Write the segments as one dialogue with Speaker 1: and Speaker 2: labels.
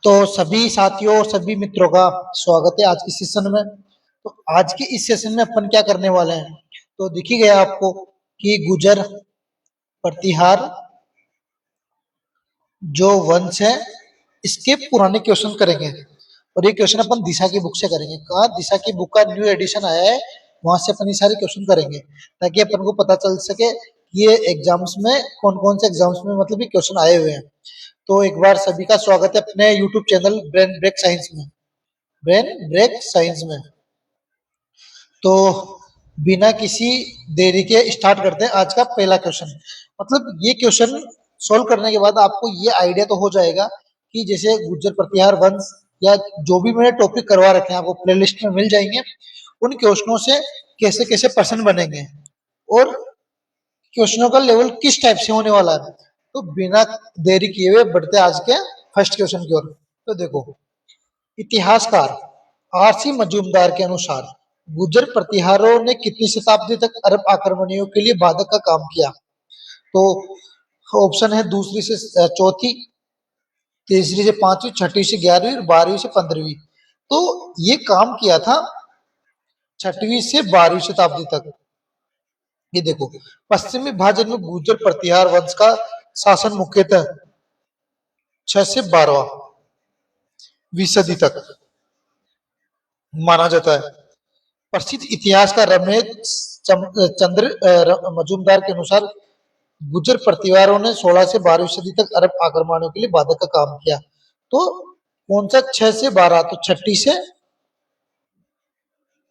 Speaker 1: तो सभी साथियों और सभी मित्रों का स्वागत है आज के सेशन में। तो आज के इस सेशन में अपन क्या करने वाले हैं, तो दिख ही गया आपको कि गुजर प्रतिहार जो वंश है इसके पुराने क्वेश्चन करेंगे। और ये क्वेश्चन अपन दिशा की बुक से करेंगे। कहा दिशा की बुक का न्यू एडिशन आया है, वहां से अपन ये सारे क्वेश्चन करेंगे ताकि अपन को पता चल सके कि ये एग्जाम्स में कौन कौन से एग्जाम्स में मतलब ये क्वेश्चन आए हुए हैं। तो एक बार सभी का स्वागत है अपने YouTube channel Brain Break Science में। ब्रेन ब्रेक साइंस में तो बिना किसी देरी के स्टार्ट करते हैं आज का पहला क्वेश्चन। मतलब ये क्वेश्चन सोल्व करने के बाद आपको ये आइडिया तो हो जाएगा कि जैसे गुर्जर प्रतिहार वंश या जो भी मैंने टॉपिक करवा रखे हैं आपको प्लेलिस्ट में मिल जाएंगे। उन क्वेश्चनों से कैसे कैसे प्रश्न बनेंगे और क्वेश्चनों का लेवल किस टाइप से होने वाला है। तो बिना देरी किए हुए बढ़ते आज के फर्स्ट क्वेश्चन की ओर। तो देखो, इतिहासकार आरसी मजूमदार के अनुसार गुर्जर प्रतिहारों ने कितनी शताब्दी तक अरब आक्रमणियों के लिए बाधक का काम किया। तो ऑप्शन है दूसरी से चौथी, तीसरी से पांचवी, छठी से 11वीं और 12वीं से 15वीं। तो ये काम किया था 6वीं से 12वीं शताब्दी तक। ये देखो, पश्चिमी विभाजन में गुर्जर प्रतिहार वंश का शासन मुख्यतः 6 से 12वीं सदी तक माना जाता है। प्रसिद्ध इतिहासकार रमेश चंद्र मजूमदार के अनुसार गुर्जर परिवारों ने 16 से 12वीं सदी तक अरब आक्रमणों के लिए बाधक का काम किया। तो कौन सा 6 से 12? तो छठी से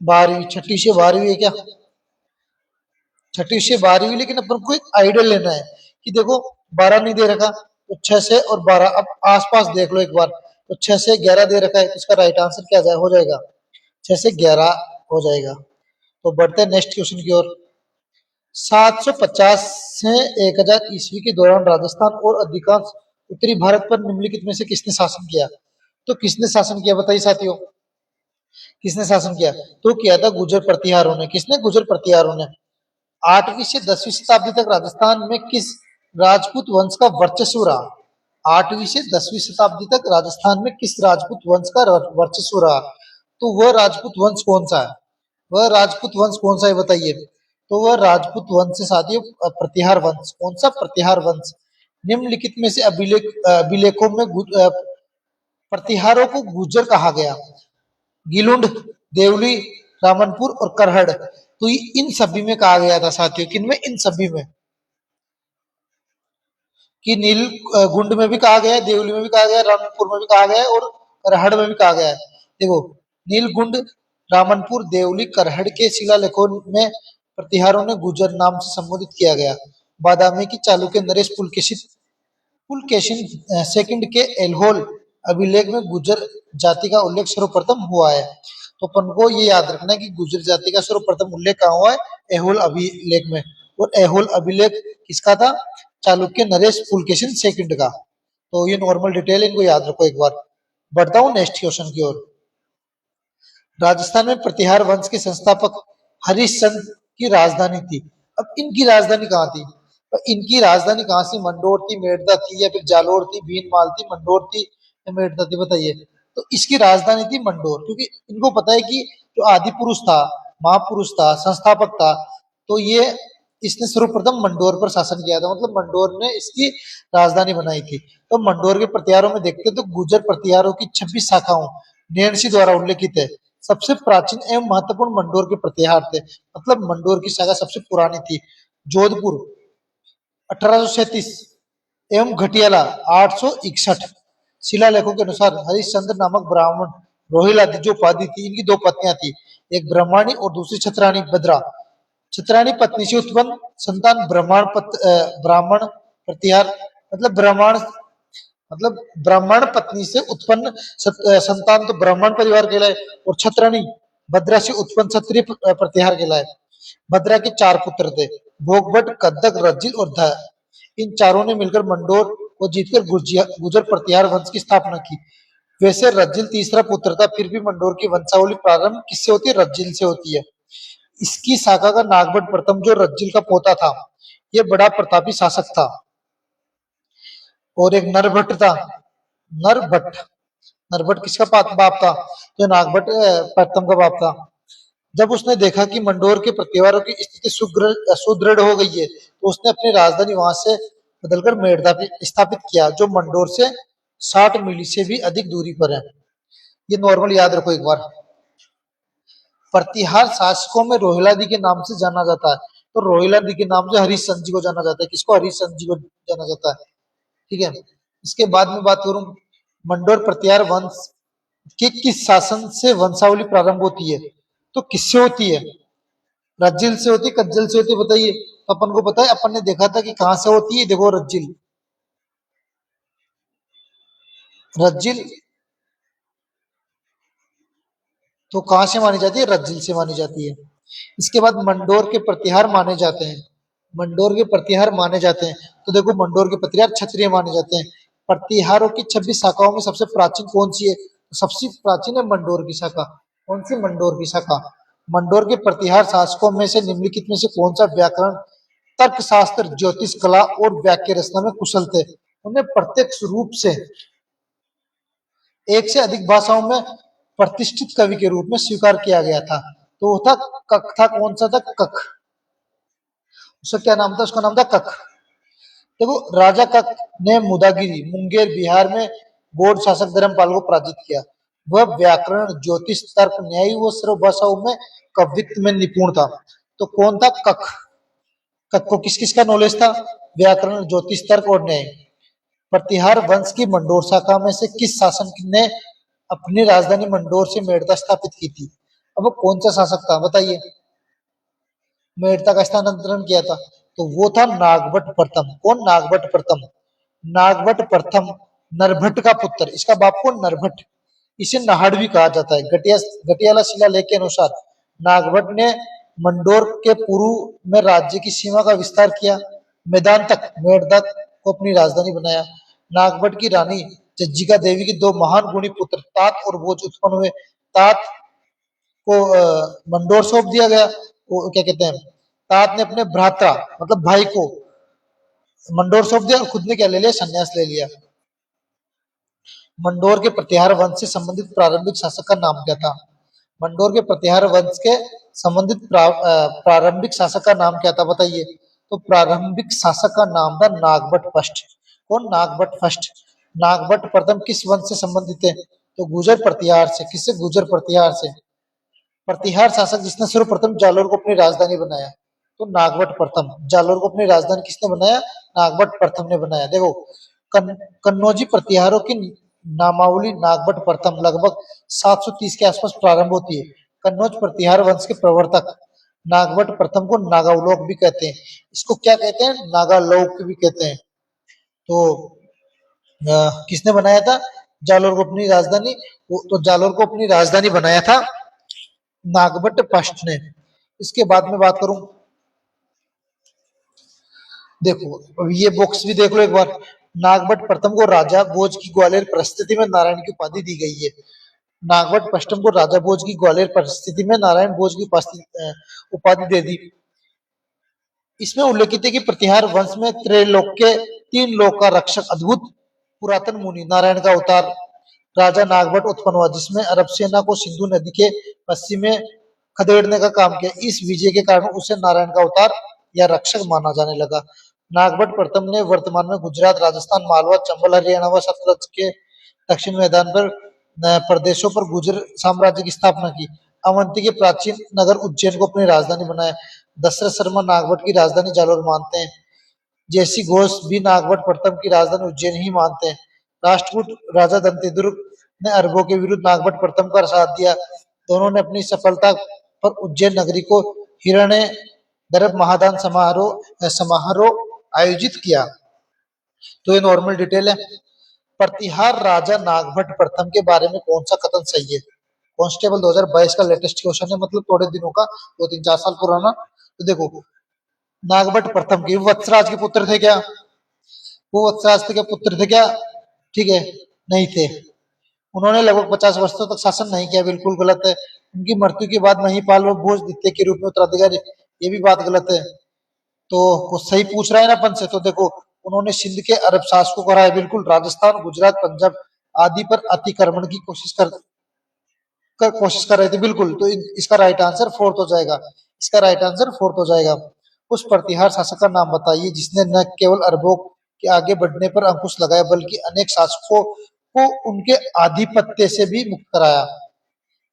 Speaker 1: 12वीं, छठी से 12वीं है क्या? छठी से 12वीं, लेकिन अपन को एक आइडिया लेना है कि देखो 12 नहीं दे रखा तो 6 से और 12 अब आसपास देख लो एक बार। तो 6 से 11 दे रखा है तो इसका राइट आंसर क्या हो जाएगा? 6 से 11 हो जाएगा। तो बढ़ते हैं नेक्स्ट क्वेश्चन की ओर। 750 से 1000 ईस्वी के दौरान राजस्थान और अधिकांश उत्तरी भारत पर निम्नलिखित में से किसने शासन किया? तो किसने शासन किया बताइए साथियों, किसने शासन किया? तो किया था गुर्जर प्रतिहारों ने। किसने? गुर्जर प्रतिहारों ने। 8वीं से 10वीं शताब्दी तक राजस्थान में किस राजपूत वंश का वर्चस्व रहा? 8वीं से 10वीं शताब्दी तक राजस्थान में किस राजपूत वंश का वर्चस्व रहा? तो वह राजपूत वंश कौन सा है? वह राजपूत वंश कौन सा है बताइए? तो वह राजपूत वंश से साथियों प्रतिहार वंश। कौन सा? प्रतिहार वंश। निम्नलिखित में से अभिलेखों में प्रतिहारों को गुर्जर कहा गया। गिलुंड, देवली, रामनपुर और करहड़। तो इन सभी में कहा गया था साथियों। किनमें? इन सभी में। कि नील गुंड में भी कहा गया है, देवली में भी कहा गया है, रामनपुर में भी कहा गया है और करहड़ में भी कहा गया है। देखो, नीलगुंड, रामनपुर, देवली, करहड़ के शिलालेखों में प्रतिहारों ने गुर्जर नाम से संबोधित किया गया। बादामी की चालुक्य नरेश पुलकेशिन सेकंड के एल्होल अभिलेख में गुर्जर जाति का उल्लेख सर्वप्रथम हुआ है। तो अपन को ये याद रखना है कि गुर्जर जाति का सर्वप्रथम उल्लेख कहाँ हुआ है? एहोल अभिलेख में। और एहोल अभिलेख किसका था? चालुक्य नरेश पुलकेशिन सेकंड का। तो ये नॉर्मल डिटेल, इनको याद रखो एक बार। बढ़ता हूँ नेक्स्ट क्वेश्चन की ओर। राजस्थान में प्रतिहार वंश के संस्थापक हरिश्चंद्र की राजधानी थी। अब इनकी राजधानी कहाँ थी? तो इनकी राजधानी कहाँ से? मंडोर थी, मेड़ता थी, या फिर जालोर थी, भीनमाल थी, मंडोर थी या मेड़ता थी बताइए? तो इसकी राजधानी थी मंडोर, क्योंकि इनको पता है कि जो आदि पुरुष था, महापुरुष था, संस्थापक था, तो ये इसने सर्वप्रथम मंडोर पर शासन किया था। मतलब मंडोर ने इसकी राजधानी बनाई थी। तो मंडोर के प्रतिहारों में देखते तो गुर्जर प्रतिहारों की 26 शाखाओं नैन्सी द्वारा उल्लेखित है। सबसे प्राचीन एवं महत्वपूर्ण मंडोर के प्रतिहार थे। मतलब मंडोर की शाखा सबसे पुरानी थी। जोधपुर 1837 एवं घटियाला 861। शिलालेखों के अनुसार हरिश्चंद्र नामक ब्राह्मण रोहिला जो उपाधि थी, इनकी दो पत्नियां थी, एक ब्रह्माणी और दूसरी छत्राणी भद्रा। छत्राणी पत्नी से उत्पन्न संतान ब्राह्मण प्रतिहार मतलब ब्राह्मण पत्नी से उत्पन्न संतान तो ब्राह्मण परिवार कहलाए, और छत्राणी भद्रा से उत्पन्न क्षत्रिय प्रतिहार कहलाए। भद्रा के 4 पुत्र थे, भोगभट, कद्दक, रज्जिल और ध। इन चारों ने मिलकर मंडोर को जीतकर गुर्जर प्रतिहार वंश की स्थापना की। वैसे रज्जिल तीसरा पुत्र था, फिर भी मंडोर की वंशावली प्रारंभ किससे होती है? रज्जिल से होती है। इसकी शाखा का नागभट्ट प्रथम, जो रज्जिल का पोता था, यह बड़ा प्रतापी शासक था। और एक नरभट्ट था, नरभट्ट नरभट्ट किसका बाप था? तो नागभट्ट प्रथम का बाप था। जब उसने देखा कि मंडोर के प्रतिहारों की स्थिति सुदृढ़ हो गई है, तो उसने अपनी राजधानी वहां से बदलकर मेड़ता पे स्थापित किया, जो मंडोर से 60 मील से भी अधिक दूरी पर है। ये नॉर्मल याद रखो एक बार। प्रतिहार शासकों में रोहिलादी के नाम से जाना जाता है। तो रोहिलादी के नाम से हरिश्चंद्र जी को जाना जाता है। किसको? हरिश्चंद्र जी को जाना जाता है। ठीक है। इसके बाद में बात करूं, मंडोर प्रतिहार वंश के किस शासन से वंशावली प्रारंभ होती है? तो किससे होती है? रज्जिल से होती है, कज्जल से होती है? बताइए। तो अपन को पता है, अपन ने देखा था कि कहां से होती है। देखो, रज्जिल, रज्जिल तो कहां से मानी जाती है? रज्जिल से मानी जाती है। इसके बाद मंडोर के प्रतिहार माने जाते हैं। मंडोर के प्रतिहार माने जाते हैं। तो देखो, मंडोर के प्रतिहार क्षत्रिय माने जाते हैं। प्रतिहारों की 26 शाखाओं में सबसे प्राचीन कौन सी है? सबसे प्राचीन है मंडोर की शाखा। कौन सी? मंडोर की शाखा। मंडोर के प्रतिहार शासकों में से निम्नलिखित में से कौन सा व्याकरण, तर्कशास्त्र, ज्योतिष कला और वाक्य रचना में कुशल थे? उन्हें प्रत्यक्ष रूप से एक से अधिक भाषाओं में प्रतिष्ठित कवि के रूप में स्वीकार किया गया था। तो वो था कक था। कौन सा था? कक। उसका क्या नाम था? उसका नाम था कक। देखो, राजा कक ने मुदागिरी, मुंगेर, बिहार में गौड़ शासक धर्मपाल को पराजित किया। वह व्याकरण, ज्योतिष, तर्क, न्याय व सर्व भाषाओं में कवित्व में निपुण था। तो कौन था? कक। कक को किस किस का नॉलेज था? व्याकरण, ज्योतिष, तर्क और न्याय। प्रतिहार वंश की मंडोर शाखा में से किस शासक ने अपनी राजधानी मंडोर से मेड़ता स्थापित की थी? अब वो कौन सा शासक था? बताइए। मेड़ता का स्थानांतरण किया था, तो वो था नागभट्ट प्रथम। कौन? नागभट्ट प्रथम। नागभट्ट प्रथम नरभट्ट का पुत्र। इसका बाप कौन? नरभट्ट। इसे नाहड़ भी कहा जाता है। गटियाला शिलालेख के अनुसार नागभट्ट ने मंडोर के पूर्व में राज्य की सीमा का विस्तार किया, मैदान तक मेड़ता को अपनी राजधानी बनाया। नागभट्ट की रानी जज्जिका देवी के दो महान गुणी पुत्र तात और भोज उत्पन्न हुए। तात को मंडोर सौंप दिया गया। वो क्या कहते हैं, तात ने अपने भ्राता मतलब भाई को मंडोर सौंप दिया और खुद ने क्या ले लिया? संन्यास ले लिया। मंडोर के प्रतिहार वंश से संबंधित प्रारंभिक शासक का नाम क्या था? मंडोर के प्रतिहार वंश के संबंधित प्रारंभिक शासक का नाम क्या था? बताइए। तो प्रारंभिक शासक का नाम था नागभट्ट फर्स्ट। कौन? नागभट्ट फर्स्ट। नागभट्ट प्रथम किस वंश से संबंधित है? तो गुर्जर प्रतिहार से। किससे? गुर्जर प्रतिहार से। प्रतिहार शासक जिसने सर्वप्रथम जालोर को अपनी राजधानी बनाया, तो नागभट्ट प्रथम। जालोर को अपनी राजधानी किसने बनाया? नागभट्ट प्रथम ने बनाया। देखो, कन्नौजी प्रतिहारों की नामावली नागभट्ट प्रथम लगभग 730 के आसपास प्रारंभ होती है। कन्नौज प्रतिहार वंश के प्रवर्तक नागभट्ट प्रथम को नागावलोक भी कहते हैं। इसको क्या कहते हैं? नागालोक भी कहते हैं। तो किसने बनाया था जालोर को अपनी राजधानी? तो जालोर को अपनी राजधानी बनाया था नागभट्ट फर्स्ट ने। इसके बाद में बात करूं, देखो अब ये बॉक्स भी देख लो एक बार। नागभट्ट प्रथम को राजा भोज की ग्वालियर परिस्थिति में नारायण की उपाधि दी गई है। नागभट्ट प्रथम को राजा भोज की ग्वालियर परिस्थिति में नारायण भोज की उपाधि दे दी। इसमें उल्लेखित है कि प्रतिहार वंश में त्रैलोक के 3 लोक का रक्षक अद्भुत पुरातन मुनि नारायण का अवतार राजा नागभट्ट उत्पन्न हुआ, जिसमें अरब सेना को सिंधु नदी के पश्चिम में खदेड़ने का काम किया। इस विजय के कारण उसे नारायण का अवतार या रक्षक माना जाने लगा। नागभट्ट प्रथम ने वर्तमान में गुजरात, राजस्थान, मालवा, चंबल, हरियाणा व सतलज के दक्षिण मैदान पर प्रदेशों पर गुर्जर साम्राज्य की स्थापना की। अवंती के प्राचीन नगर उज्जैन को अपनी राजधानी बनाया। दशरथ शर्मा नागभट्ट की राजधानी जालोर मानते हैं। जैसी घोष भी नागभट्ट प्रथम की राजधानी उज्जैन ही मानते हैं। राष्ट्रकूट राजा दंतेदुर्ग ने अरबों के विरुद्ध नागभट्ट प्रथम का साथ दिया। दोनों ने अपनी सफलता पर उज्जैन नगरी को हिरण्य गर्भ महादान समारोह आयोजित किया। तो ये नॉर्मल डिटेल है। प्रतिहार राजा नागभट्ट प्रथम के बारे में कौन सा कथन सही है? कांस्टेबल 2022 का लेटेस्ट क्वेश्चन है, मतलब थोड़े दिनों का, 2-3-4 साल पुराना। तो देखो, नागभट्ट प्रथम के वत्सराज के पुत्र थे क्या? वो वत्सराज के पुत्र थे क्या? ठीक है, नहीं थे। उन्होंने लगभग 50 वर्षों तक शासन नहीं किया, बिल्कुल गलत है। उनकी मृत्यु के बाद महिपाल व भोज द्वितीय के रूप में उत्तराधिकारी, ये भी बात गलत है। तो कुछ सही पूछ रहा है ना अपन से, तो देखो, उन्होंने सिंध के अरब शासकों को हराया, बिल्कुल। राजस्थान, गुजरात, पंजाब आदि पर अतिक्रमण की कोशिश कर रहे थे। बिल्कुल, तो इसका राइट आंसर फोर्थ हो जाएगा। इसका राइट आंसर फोर्थ हो जाएगा। उस प्रतिहार शासक का नाम बताइए जिसने न केवल अरबों के आगे बढ़ने पर अंकुश लगाया बल्कि अनेक शासकों को उनके आधिपत्य से भी मुक्त कराया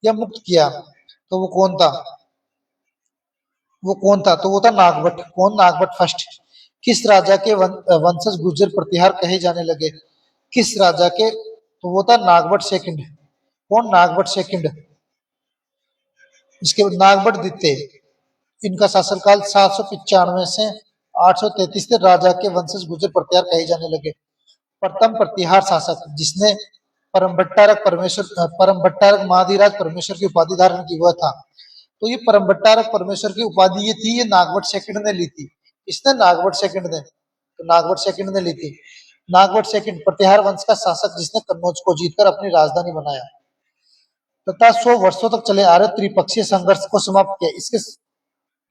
Speaker 1: या मुक्त किया। तो वो कौन था? वो कौन था? तो वो था नागभट्ट। कौन? नागभट्ट फर्स्ट। किस राजा के वंशज गुर्जर प्रतिहार कहे जाने लगे? किस राजा के? तो वो था नागभट्ट सेकंड। कौन? नागभट्ट सेकंड। इसके बाद नागभट्ट द्वितीय। इनका शासनकाल 795 से 833 से राजा के वंशज गुर्जर प्रतिहार कहे जाने लगे। प्रथम प्रतिहार शासक जिसने परम भट्टारक महाधिराज परमेश्वर की उपाधि धारण की वह था। तो ये परम भट्टारक परमेश्वर की उपाधि ये थी, ये नागभट्ट सेकंड ने ली थी। इसने नागभट्ट सेकंड ने, तो नागभट्ट सेकंड ने ली थी। नागभट्ट सेकंड प्रतिहार वंश का शासक जिसने कन्नौज को जीतकर अपनी राजधानी बनाया तथा 100 वर्षों तक चले आ रहे त्रिपक्षीय संघर्ष को समाप्त किया। इसके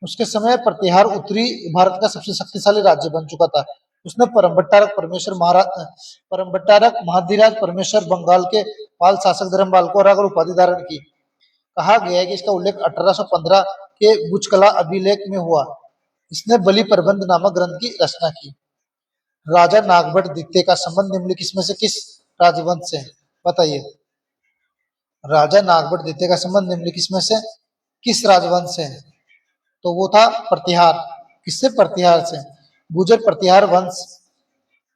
Speaker 1: उसके समय प्रतिहार उत्तरी भारत का सबसे शक्तिशाली राज्य बन चुका था। उसने परम भट्टारक महाधिराज परमेश्वर बंगाल के पाल शासक धर्मपाल को हराकर उपाधि धारण की। कहा गया है कि इसका उल्लेख 1815 के गुजकला अभिलेख में हुआ। इसने बलि प्रबंध नामक ग्रंथ की रचना की। राजा नागभट्ट द्वितीय का संबंध निम्नलिखित में से किस राजवंश से? बताइए। राजा नागभट्ट द्वितीय का संबंध निम्नलिखित में से किस राजवंश से? तो वो था प्रतिहार। किससे? प्रतिहार से। गुर्जर प्रतिहार वंश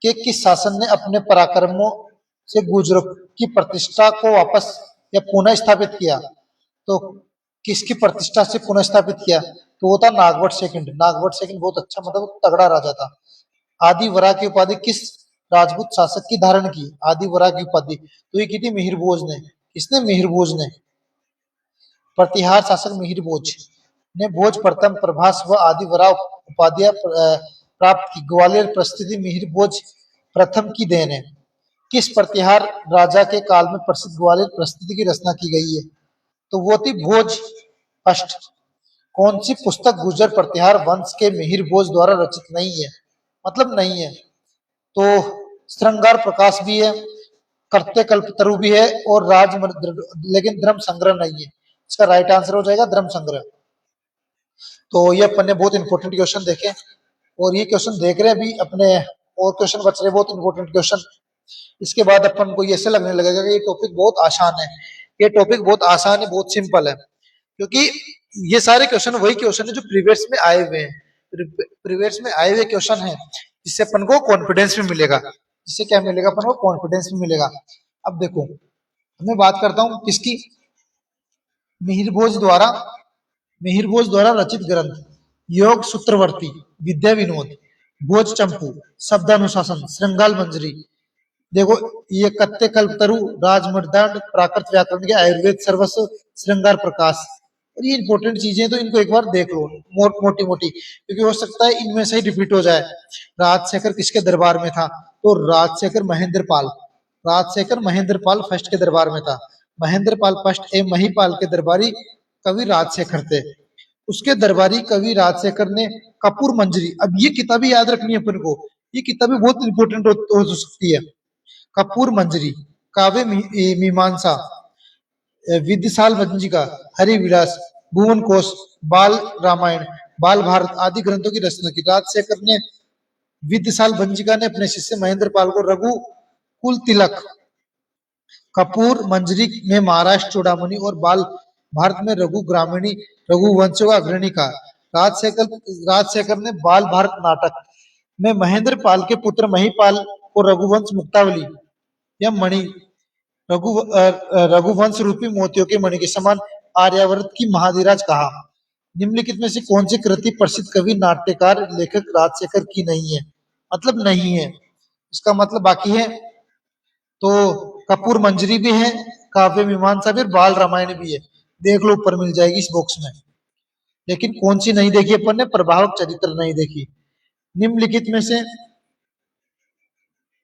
Speaker 1: के किस शासन ने अपने पराक्रमों से गुर्जरों की प्रतिष्ठा को वापस या पुनः स्थापित किया? तो किसकी प्रतिष्ठा से पुनः स्थापित किया? तो वो था नागभट्ट सेकंड। नागभट्ट सेकंड बहुत अच्छा, मतलब तगड़ा राजा था। आदि वरा की उपाधि किस राजपूत शासक की धारण की? आदि वरा की उपाधि तो ये की थी मिहिर भोज ने। किसने? मिहिर भोज ने। प्रतिहार शासक मिहिर भोज ने भोज प्रथम प्रभास व आदि वरा उपाधियां प्राप्त की। ग्वालियर परिस्थिति मिहिर भोज प्रथम की देन है। किस प्रतिहार राजा के काल में प्रसिद्ध ग्वालियर परिस्थिति की रचना की गई है? तो वो थी भोज अष्ट। कौन सी पुस्तक गुर्जर प्रतिहार वंश के मिहिर भोज द्वारा रचित नहीं है? मतलब नहीं है। तो श्रृंगार प्रकाश भी है, कर्त्य कल्पतरु भी है और लेकिन धर्म संग्रह नहीं है। इसका राइट आंसर हो जाएगा धर्म संग्रह। तो ये अपन ने बहुत इंपॉर्टेंट क्वेश्चन देखे और ये क्वेश्चन देख रहे हैं अभी अपने, और क्वेश्चन बच रहे बहुत इंपॉर्टेंट क्वेश्चन। इसके बाद अपन को ऐसे लगने लगेगा कि ये टॉपिक बहुत आसान है। ये टॉपिक बहुत आसान है, बहुत सिंपल है, क्योंकि ये सारे क्वेश्चन वही क्वेश्चन है जो प्रीवियस में आए हुए हैं। प्रीवियस में आए हुए क्वेश्चन है जिससे अपन को कॉन्फिडेंस भी मिलेगा। जिससे क्या मिलेगा? अपन को कॉन्फिडेंस भी मिलेगा। अब देखो, मैं बात करता हूं किसकी? मिहिर भोज द्वारा रचित ग्रंथ योग सूत्रवर्ती, विद्या विनोद, भोज चंपू, शब्दानुशासन, श्रृंगाल मंजरी। देखो, ये कत्ते कल्पतरु, राजमर्दांड, प्राकृत व्याकरण के आयुर्वेद सर्वस्व, श्रृंगार प्रकाश। और ये इंपॉर्टेंट चीजें तो इनको एक बार देख लो मोटी मोटी, क्योंकि हो सकता है इनमें से ही रिपीट हो जाए। राजशेखर किसके दरबार में था? तो राजशेखर महेंद्र पाल। राजशेखर महेंद्र पाल फर्स्ट के दरबार में था। महेंद्र पाल फर्स्ट ए महिपाल के दरबारी कवि राजशेखर थे। उसके दरबारी कवि राजशेखर ने कपूर मंजरी, अब ये किताबें याद रखनी है अपन को, ये किताबें बहुत इंपॉर्टेंट हो सकती है। कपूर मंजरी, काव्य मीमांसा, विद्यसाल भंजिका, हरिविलास, भुवन कोश, बाल रामायण, बाल भारत आदि ग्रंथों की रचना की। राजशेखर ने विद्यसाल भंजिका ने अपने शिष्य महेंद्र पाल को रघु कुल तिलक, कपूर मंजरी में महाराष्ट्र चूड़ामणि और बाल भारत में रघु ग्रामीणी रघुवंश का अग्रणी का। राजशेखर ने बाल भारत नाटक में महेंद्र पाल के पुत्र महिपाल को रघुवंश मुक्तावली या मणि रघुवंश रूपी मोतियों के मणि के समान आर्यावर्त की महाधिराज कहा। निम्नलिखित में से कौन सी कृति प्रसिद्ध कवि नाट्यकार लेखक राजशेखर की नहीं है? मतलब नहीं है, इसका मतलब बाकी है। तो कपूर मंजरी भी है, काव्य मीमांसा भी, बाल रामायण भी है। देख लो, ऊपर मिल जाएगी इस बॉक्स में। लेकिन कौन सी नहीं देखी अपन ने? प्रभावक चरित्र नहीं देखी। निम्नलिखित में से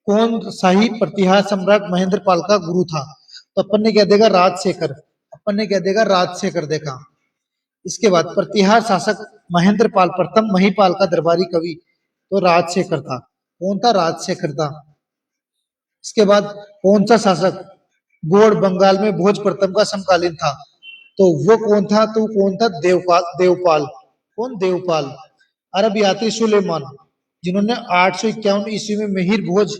Speaker 1: कौन सही प्रतिहार सम्राट महेंद्र पाल का गुरु था? तो अपन ने क्या देगा? राजशेखर। अपन ने क्या देगा? राजशेखर देखा। इसके बाद प्रतिहार शासक महेंद्र पाल प्रथम महिपाल का दरबारी कवि तो राजशेखर था। कौन था? राजशेखर था। इसके बाद कौन सा शासक गौड़ बंगाल में भोज प्रथम का समकालीन था? तो वो कौन था? तो कौन था? देवपाल। देवपाल कौन? देवपाल। अरब यात्री सुलेमान, जिन्होंने 851 ईस्वी में मिहिर भोज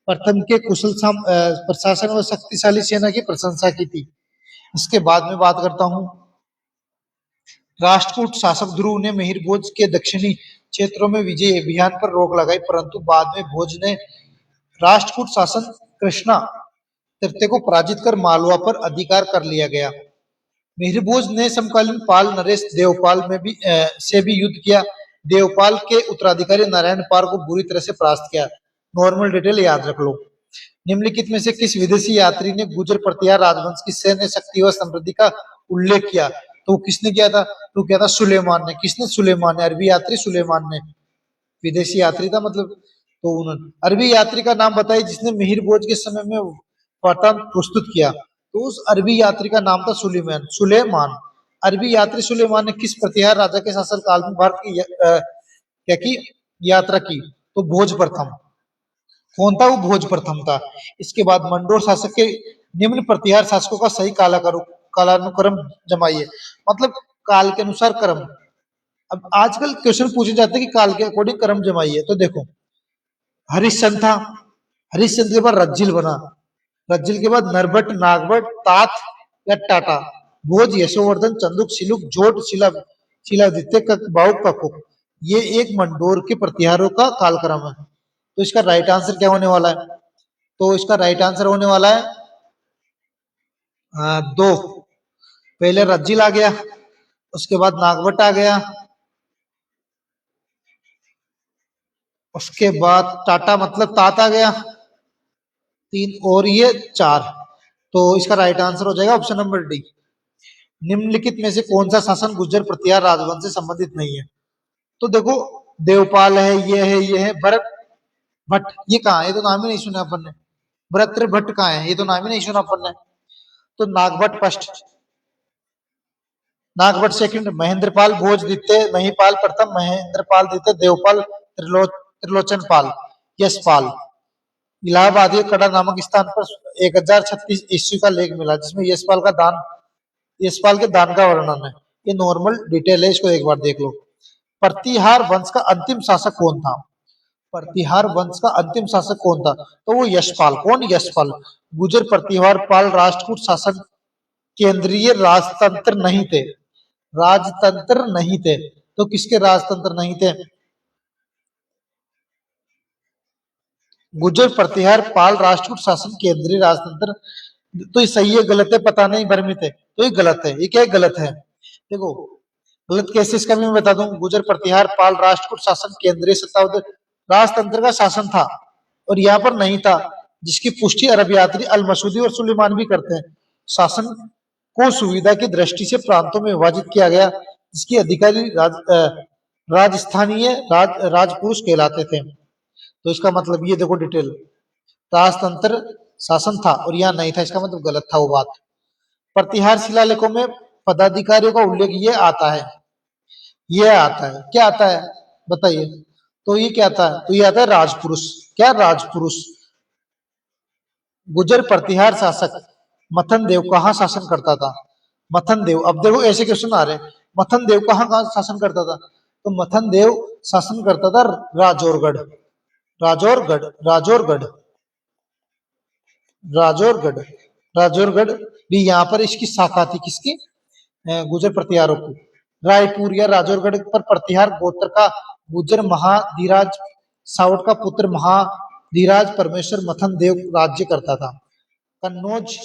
Speaker 1: प्रथम के कुशल प्रशासन व शक्तिशाली सेना की प्रशंसा की थी। इसके बाद में बात करता हूं, राष्ट्रकूट शासक ध्रुव ने मिहिर भोज के दक्षिणी क्षेत्रों में विजय अभियान पर रोक लगाई, परंतु बाद में भोज ने राष्ट्रकूट शासन कृष्णा तृतीय को पराजित कर मालवा पर अधिकार कर लिया गया। मिहिर भोज ने समकालीन पाल नरेश देवपाल में भी से भी युद्ध किया। देवपाल के उत्तराधिकारी नारायण पाल को बुरी तरह से परास्त किया। नॉर्मल डिटेल याद रख लो। निम्नलिखित में से किस विदेशी यात्री ने गुर्जर प्रतिहार राजवंश की सैन्य शक्ति व समृद्धि का उल्लेख किया? तो किसने किया था? तो किया था सुलेमान ने। किसने? सुलेमान ने। अरबी यात्री सुलेमान ने, विदेशी यात्री था मतलब। तो उन्होंने अरबी यात्री का नाम बताइए जिसने मिहिर भोज के समय में वार्तालाप प्रस्तुत किया। तो उस अरबी यात्री का नाम था सुलेमान। सुलेमान। अरबी यात्री सुलेमान ने किस प्रतिहार राजा के शासन काल में भारत की क्या की यात्रा की? तो भोज प्रथम। कौन था? वो भोज प्रथम था। इसके बाद मंडोर शासक के निम्न प्रतिहार शासकों का सही कालानुक्रम जमाइए, मतलब काल के अनुसार क्रम। अब आजकल क्वेश्चन पूछे जाते हैं कि काल के अकॉर्डिंग क्रम जमाइए। तो देखो, हरिश्चंद्र था, हरिश्चंद्र के बाद रज्जिल बना, रज्जिल के बाद नरभट्ट, नागभट्ट, तात या टाटा, भोज, यशोवर्धन, चंदुक, शिलुक, जोट, शिलादित्य, बाहुक, ककुक। ये एक मंडोर के प्रतिहारों का कालक्रम है। तो इसका राइट आंसर क्या होने वाला है? तो इसका राइट आंसर होने वाला है दो। पहले रज्जिल आ गया, उसके बाद नागभट्ट आ गया, उसके बाद टाटा मतलब तात आ गया, तीन, और ये चार। तो इसका राइट आंसर हो जाएगा ऑप्शन नंबर डी। निम्नलिखित में से कौन सा शासन गुर्जर प्रतिहार राजवंश से संबंधित नहीं है? तो देखो, देवपाल है, ये है भरत भट्ट। ये कहाँ है? ये तो नाम ही नहीं सुना अपन ने। भरत भट्ट कहाँ है? ये तो नाम ही नहीं सुना अपन ने। तो नागभट्ट फर्स्ट, नागभट्ट सेकंड, महेंद्रपाल भोज द्वितीय, महिपाल प्रथम, महेंद्रपाल द्वितीय, देवपाल, त्रिलोचन पाल, यशपाल। इलाहाबाद के कड़ा नामक स्थान पर 1036 ईस्वी का लेख मिला जिसमें यशपाल के दान का वर्णन है। ये नॉर्मल डिटेल है, इसको एक बार देख लो। प्रतिहार वंश का अंतिम शासक कौन था? प्रतिहार वंश का अंतिम शासक कौन था? तो वो यशपाल। कौन? यशपाल। गुर्जर प्रतिहार पाल राष्ट्रकूट शासन केंद्रीय राजतंत्र नहीं थे। राजतंत्र नहीं थे। तो किसके राजतंत्र नहीं थे? गुर्जर प्रतिहार पाल राष्ट्रकूट शासन केंद्रीय राजतंत्र। तो ये सही है गलत है पता नहीं, भ्रमित है। तो ये गलत है। ये क्या है? गलत है। देखो, गलत कैसे इसका भी मैं बता दूं। गुर्जर प्रतिहार पाल राष्ट्रकूट शासन केंद्रीय सत्तावधान राजतंत्र का शासन था और यहाँ पर नहीं था, जिसकी पुष्टि अरब यात्री अल मसूदी और सुलेमान भी करते हैं। शासन को सुविधा की दृष्टि से प्रांतों में विभाजित किया गया, जिसकी अधिकारी राजस्थानीय राजपुरुष कहलाते थे। तो इसका मतलब ये देखो डिटेल, राजतंत्र शासन था और यहाँ नहीं था, इसका मतलब गलत था वो बात। प्रतिहार शिलालेखों में पदाधिकारियों का उल्लेख ये आता है, ये आता है, क्या आता है बताइए? तो ये क्या आता है? तो ये आता है राजपुरुष। क्या? राजपुरुष। गुर्जर प्रतिहार शासक मथन देव कहाँ शासन करता था? मथन देव। अब देखो ऐसे क्वेश्चन आ रहे हैं, मथन देव कहाँ शासन करता था? तो मथन देव शासन करता था राजौरगढ़। राजौरगढ़, राजौरगढ़, राजौरगढ़, राजौरगढ़ भी यहाँ पर इसकी शाखा थी। किसकी? गुर्जर प्रतिहारों की। रायपुर या राजौरगढ़ पर प्रतिहार गोत्र का गुर्जर महाधीराज सावट का पुत्र महाधीराज परमेश्वर मथन देव राज्य करता था। कन्नौज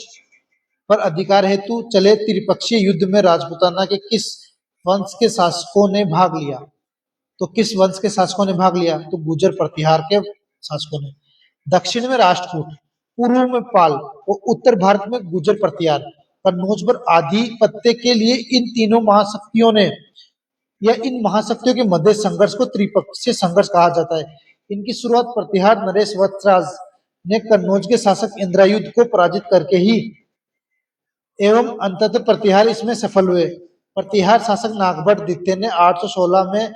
Speaker 1: पर अधिकार हेतु चले त्रिपक्षीय युद्ध में राजपूताना के किस वंश के शासकों ने भाग लिया? तो किस वंश के शासकों ने भाग लिया? तो गुर्जर प्रतिहार के शासकों ने। दक्षिण में राष्ट्रकूट, पूर्व में पाल और उत्तर भारत में गुर्जर प्रतिहार। कन्नौज पर आधिपत्य के लिए इन तीनों महाशक्तियों ने या इन महाशक्तियों के मध्य संघर्ष को त्रिपक्षीय संघर्ष कहा जाता है। इनकी शुरुआत प्रतिहार नरेश वत्सराज ने कन्नौज के शासक इंद्रायुध को पराजित करके ही एवं अंततः प्रतिहार इसमें सफल हुए। प्रतिहार शासक नागभट्ट द्वितीय ने 816 में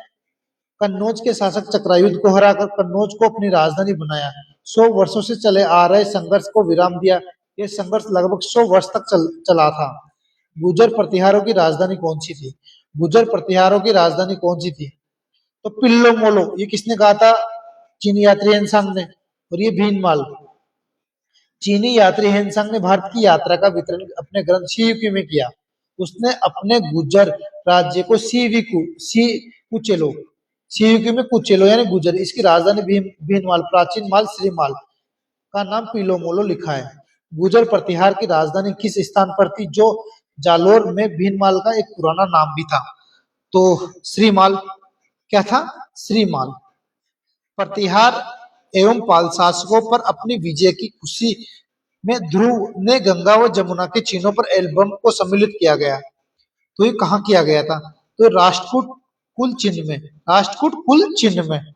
Speaker 1: कन्नौज के शासक चक्रायुध को हराकर कन्नौज को अपनी राजधानी बनाया। 100 वर्षों से चले आ रहे संघर्ष को विराम दिया। यह संघर्ष लगभग 100 वर्ष तक चला था। गुर्जर प्रतिहारों की राजधानी कौन सी थी? गुर्जर प्रतिहारों की राजधानी कौन सी थी? तो पिल्लो मोलो, ये किसने कहा था? चीनी यात्री हेनसांग ने। और ये भीनमाल। चीनी यात्री हेनसांग ने भारत की यात्रा का वितरण अपने ग्रंथ शियुकी में किया। उसने अपने गुर्जर राज्य को कुचेलो, शियुकी में कुचेलो यानी गुर्जर, इसकी राजधानी भीनमाल, प्राचीन माल, श्रीमाल का नाम पिलोमोलो लिखा है। गुर्जर प्रतिहार की राजधानी किस स्थान पर थी, जो जालोर में भीनमाल का एक पुराना नाम भी था? तो श्रीमाल। क्या था? श्रीमाल। प्रतिहार एवं पाल शासकों पर अपनी विजय की खुशी में ध्रुव ने गंगा व जमुना के चिन्हों पर एल्बम को सम्मिलित किया गया। तो ये कहाँ किया गया था? तो राष्ट्रकूट कुल चिन्ह में, राष्ट्रकूट कुल चिन्ह में।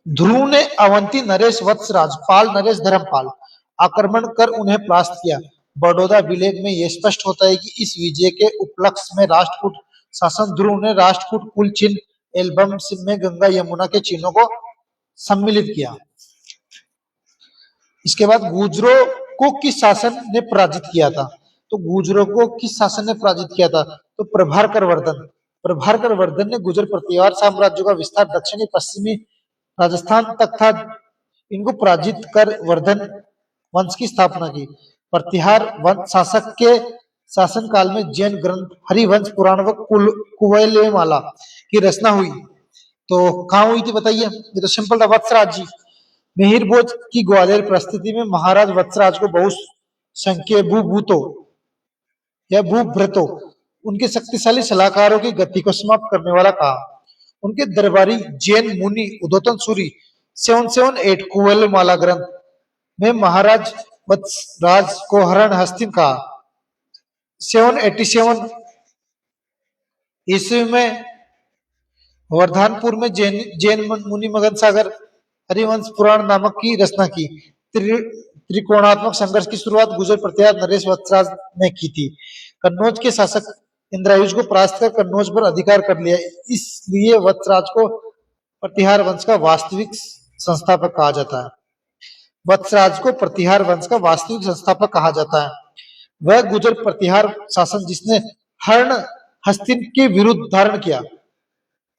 Speaker 1: ध्रुव ने अवंती नरेश वत्सराज, पाल नरेश धर्मपाल आक्रमण कर उन्हें परास्त किया। बड़ौदा विलेख में यह स्पष्ट होता है कि इस विजय के उपलक्ष्य में राष्ट्रकूट शासक ध्रुव ने राष्ट्रकूट कुल चिन्ह एल्बम में गंगा यमुना के चिन्हों को सम्मिलित किया। इसके बाद गुर्जरों को किस शासन ने पराजित किया था? तो गुर्जरों को किस शासन ने पराजित किया था? तो प्रभाकर वर्धन। प्रभाकर वर्धन ने गुर्जर प्रतिहार साम्राज्य का विस्तार दक्षिणी पश्चिमी राजस्थान तक था। इनको पराजित कर वर्धन वंश की स्थापना की। प्रतिहार वंश शासक के शासन काल में जैन ग्रंथ हरिवंश पुराण व कुवलयमाला की रचना हुई। तो कहाँ हुई थी बताइए? ये तो सिंपल था, वत्सराज जी। मिहिर भोज की ग्वालियर प्रस्तुति में महाराज वत्सराज को बहुसंख्य भूभूतो या भूभ्रतो उनके शक्तिशाली सलाहकारों की गति को समाप्त करने वाला कहा। उनके दरबारी जैन मुनि उद्योतन सूरी 778 कुवलयमाला ग्रंथ में महाराज वत्सराज को हरण हस्तिन कहा। 787 ईस्वी में वर्धानपुर में जैन मुनि मगन सागर हरिवंश पुराण नामक की रचना की। त्रिकोणात्मक संघर्ष की शुरुआत गुर्जर प्रतिहार नरेश वत्सराज ने की थी। कन्नौज के शासक इंद्रायुज को परास्त कर कन्नौज पर अधिकार कर लिया, इसलिए वत्सराज को प्रतिहार वंश का वास्तविक संस्थापक कहा जाता है। वत्सराज को प्रतिहार वंश का वास्तविक संस्थापक कहा जाता है। वह गुर्जर प्रतिहार शासन जिसने हरण हस्तिन के विरुद्ध धारण किया,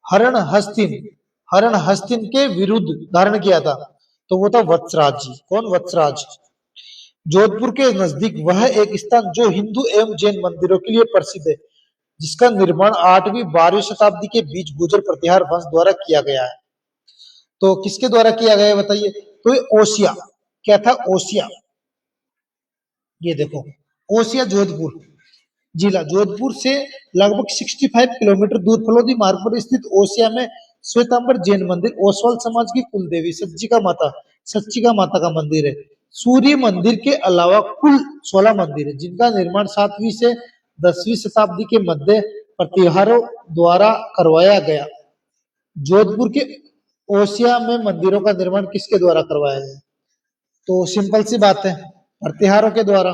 Speaker 1: हरण हस्तिन के विरुद्ध धारण किया था, तो वो था वत्सराज जी। कौन? वत्सराज। जोधपुर के नजदीक वह एक स्थान जो हिंदू एवं जैन मंदिरों के लिए प्रसिद्ध है, जिसका निर्माण 8वीं 12वीं शताब्दी के बीच गुर्जर प्रतिहार वंश द्वारा किया गया है। तो किसके द्वारा किया गया है बताइए? तो ये ओसिया। क्या था? ओसिया। ये देखो, ओसिया जोधपुर जिला, जोधपुर से लगभग 65 किलोमीटर दूर फलोदी मार्ग पर स्थित ओसिया में श्वेतांबर जैन मंदिर ओसवाल समाज की कुलदेवी सच्चिका माता का मंदिर है। सूर्य मंदिर के अलावा कुल 16 मंदिर है, जिनका निर्माण 7वीं से 10वीं शताब्दी के मध्य प्रतिहारों द्वारा करवाया गया। जोधपुर के ओसिया में मंदिरों का निर्माण किसके द्वारा करवाया गया? तो सिंपल सी बात है, प्रतिहारों के द्वारा।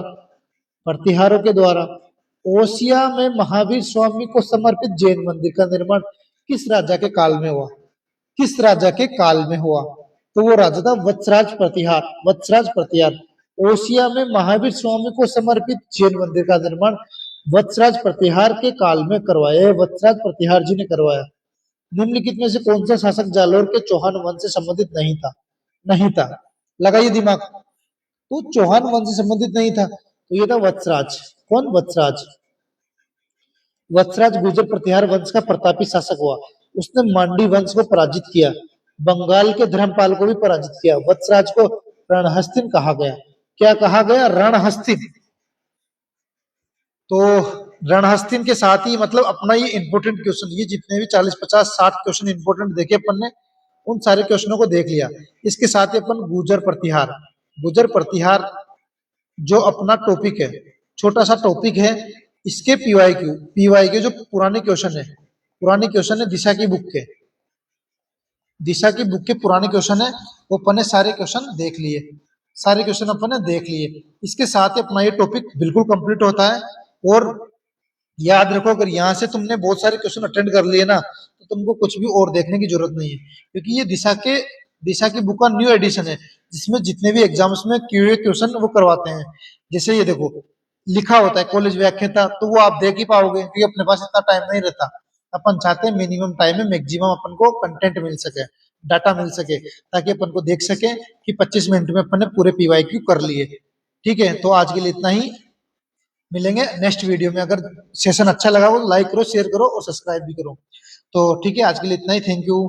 Speaker 1: प्रतिहारों के द्वारा। ओसिया में महावीर स्वामी को समर्पित जैन मंदिर का निर्माण किस राजा के काल में हुआ? किस राजा के काल में हुआ? तो वो राजा था वत्सराज प्रतिहार। वत्सराज प्रतिहार। ओसिया में महावीर स्वामी को समर्पित जैन मंदिर का निर्माण वत्सराज प्रतिहार के काल में करवाया। वत्सराज प्रतिहार जी ने करवाया। निम्नलिखित में से कौन सा शासक जालोर के चौहान वंश से संबंधित नहीं था? नहीं था। लगाइए दिमाग। तो चौहान वंश से संबंधित नहीं था, तो ये था वत्सराज। कौन? वत्सराज। वत्सराज गुर्जर प्रतिहार वंश का प्रतापी शासक हुआ। उसने मांडी वंश को पराजित किया, बंगाल के धर्मपाल को भी पराजित किया। वत्सराज को रणहस्तिन कहा गया। क्या कहा गया? रणहस्तिन। तो रणहस्तिन के साथ ही मतलब अपना ये इंपोर्टेंट क्वेश्चन, ये जितने भी 40 50 60 क्वेश्चन इंपोर्टेंट देखे अपन ने, उन सारे क्वेश्चनों को देख लिया। इसके साथ ही अपन गुर्जर प्रतिहार जो अपना टॉपिक है, छोटा सा टॉपिक है, इसके पीवाईक्यू जो पुराने क्वेश्चन है दिशा की बुक के पुराने क्वेश्चन है, वो अपन ने सारे क्वेश्चन देख लिए। इसके साथ ही अपना ये टॉपिक बिल्कुल कंप्लीट होता है। और याद रखो, अगर यहाँ से तुमने बहुत सारे क्वेश्चन अटेंड कर लिए ना, तो तुमको कुछ भी और देखने की जरूरत नहीं है, क्योंकि ये दिशा के दिशा की बुक का न्यू एडिशन है, जिसमें जितने भी एग्जाम्स में क्यूए क्वेश्चन वो करवाते हैं। जैसे ये देखो, लिखा होता है कॉलेज व्याख्याता, तो वो आप देख ही पाओगे क्योंकि अपने पास इतना टाइम नहीं रहता। अपन चाहते हैं मिनिमम टाइम में मैक्सिमम अपन को कंटेंट मिल सके, डाटा मिल सके, ताकि अपन को देख सके कि 25 मिनट में अपन ने पूरे पीवाईक्यू कर लिए। ठीक है, तो आज के लिए इतना ही। मिलेंगे नेक्स्ट वीडियो में। अगर सेशन अच्छा लगा हो तो लाइक करो, शेयर करो और सब्सक्राइब भी करो। तो ठीक है, आज के लिए इतना ही। Thank you.